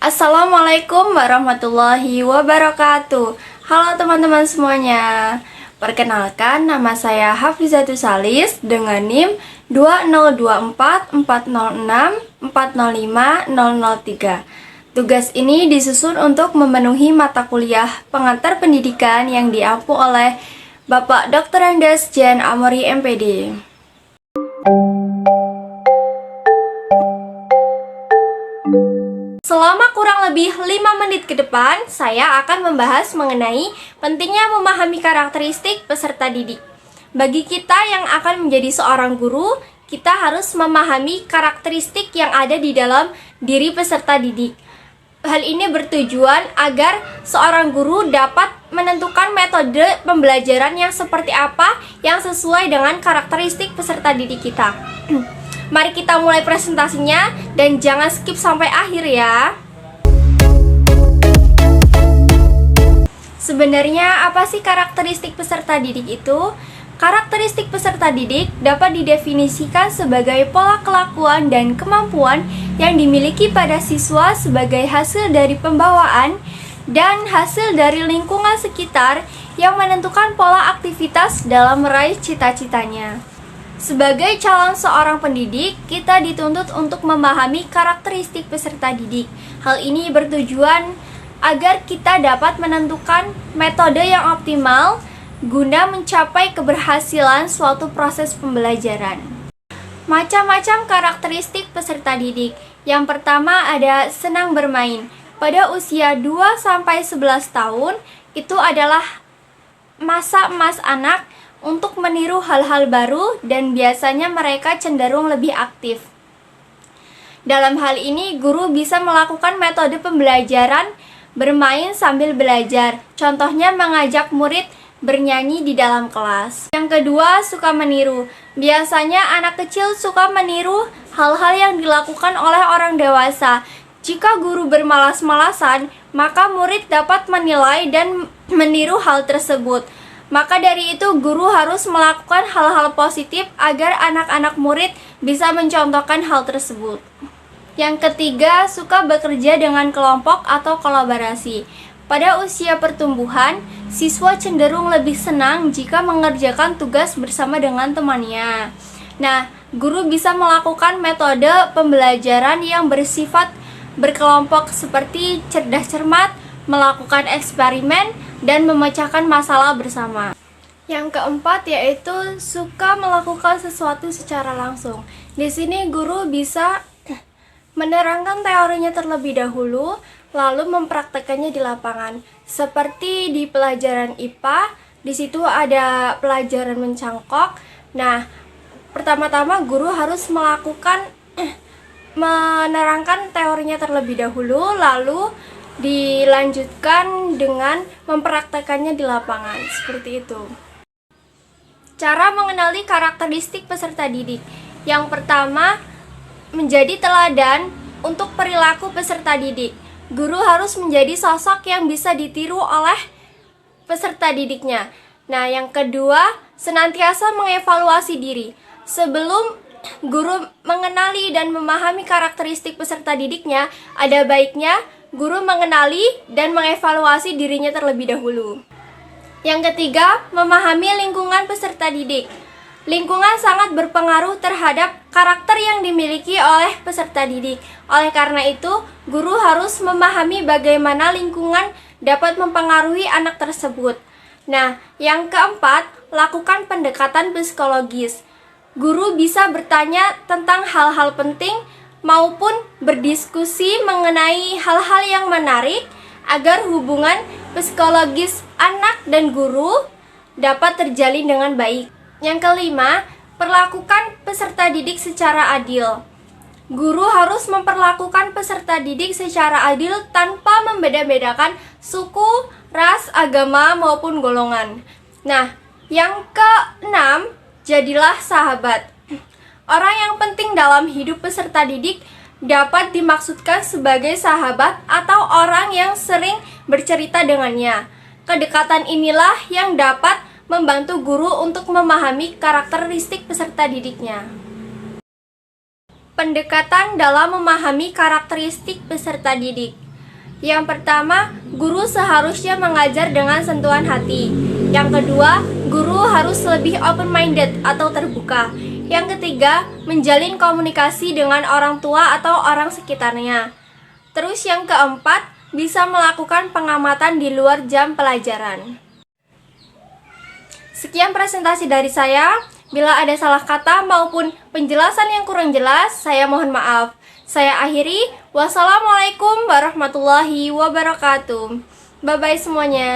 Assalamualaikum warahmatullahi wabarakatuh. Halo teman-teman semuanya. Perkenalkan, nama saya Hafizatus Salis dengan NIM 2024406405003. Tugas ini disusun untuk memenuhi mata kuliah pengantar pendidikan yang diampu oleh Bapak Dr. Andes Jan Amori MPD. Selama kurang lebih 5 menit ke depan, saya akan membahas mengenai pentingnya memahami karakteristik peserta didik. Bagi kita yang akan menjadi seorang guru, kita harus memahami karakteristik yang ada di dalam diri peserta didik. Hal ini bertujuan agar seorang guru dapat menentukan metode pembelajaran yang seperti apa yang sesuai dengan karakteristik peserta didik kita. Mari kita mulai presentasinya dan jangan skip sampai akhir ya. Sebenarnya apa sih karakteristik peserta didik itu? Karakteristik peserta didik dapat didefinisikan sebagai pola kelakuan dan kemampuan yang dimiliki pada siswa sebagai hasil dari pembawaan dan hasil dari lingkungan sekitar yang menentukan pola aktivitas dalam meraih cita-citanya. Sebagai calon seorang pendidik, kita dituntut untuk memahami karakteristik peserta didik. Hal ini bertujuan agar kita dapat menentukan metode yang optimal guna mencapai keberhasilan suatu proses pembelajaran. Macam-macam karakteristik peserta didik. Yang pertama ada senang bermain. Pada usia 2-11 tahun, itu adalah masa emas anak untuk meniru hal-hal baru dan biasanya mereka cenderung lebih aktif. Dalam hal ini, guru bisa melakukan metode pembelajaran bermain sambil belajar. Contohnya mengajak murid bernyanyi di dalam kelas. Yang kedua, suka meniru. Biasanya anak kecil suka meniru hal-hal yang dilakukan oleh orang dewasa. Jika guru bermalas-malasan, maka murid dapat menilai dan meniru hal tersebut. Maka dari itu, guru harus melakukan hal-hal positif agar anak-anak murid bisa mencontohkan hal tersebut. Yang ketiga, suka bekerja dengan kelompok atau kolaborasi. Pada usia pertumbuhan, siswa cenderung lebih senang jika mengerjakan tugas bersama dengan temannya. Nah, guru bisa melakukan metode pembelajaran yang bersifat berkelompok seperti cerdas cermat, melakukan eksperimen, dan memecahkan masalah bersama. Yang keempat yaitu suka melakukan sesuatu secara langsung. Di sini guru bisa menerangkan teorinya terlebih dahulu, lalu mempraktekannya di lapangan. Seperti di pelajaran IPA, di situ ada pelajaran mencangkok. Nah, pertama-tama guru harus menerangkan teorinya terlebih dahulu, lalu dilanjutkan dengan mempraktekannya di lapangan, seperti itu. Cara mengenali karakteristik peserta didik. Yang pertama, menjadi teladan untuk perilaku peserta didik. Guru harus menjadi sosok yang bisa ditiru oleh peserta didiknya. Nah, yang kedua, senantiasa mengevaluasi diri. Sebelum guru mengenali dan memahami karakteristik peserta didiknya, ada baiknya guru mengenali dan mengevaluasi dirinya terlebih dahulu. Yang ketiga, memahami lingkungan peserta didik. Lingkungan sangat berpengaruh terhadap karakter yang dimiliki oleh peserta didik. Oleh karena itu, guru harus memahami bagaimana lingkungan dapat mempengaruhi anak tersebut. Nah, yang keempat, lakukan pendekatan psikologis. Guru bisa bertanya tentang hal-hal penting maupun berdiskusi mengenai hal-hal yang menarik agar hubungan psikologis anak dan guru dapat terjalin dengan baik. Yang kelima, perlakukan peserta didik secara adil. Guru harus memperlakukan peserta didik secara adil tanpa membeda-bedakan suku, ras, agama, maupun golongan. Nah, yang keenam, jadilah sahabat. Orang yang penting dalam hidup peserta didik dapat dimaksudkan sebagai sahabat atau orang yang sering bercerita dengannya. Kedekatan inilah yang dapat membantu guru untuk memahami karakteristik peserta didiknya. Pendekatan dalam memahami karakteristik peserta didik. Yang pertama, guru seharusnya mengajar dengan sentuhan hati. Yang kedua, guru harus lebih open-minded atau terbuka. Yang ketiga, menjalin komunikasi dengan orang tua atau orang sekitarnya. Terus yang keempat, bisa melakukan pengamatan di luar jam pelajaran. Sekian presentasi dari saya. Bila ada salah kata maupun penjelasan yang kurang jelas, saya mohon maaf. Saya akhiri. Wassalamualaikum warahmatullahi wabarakatuh. Bye-bye semuanya.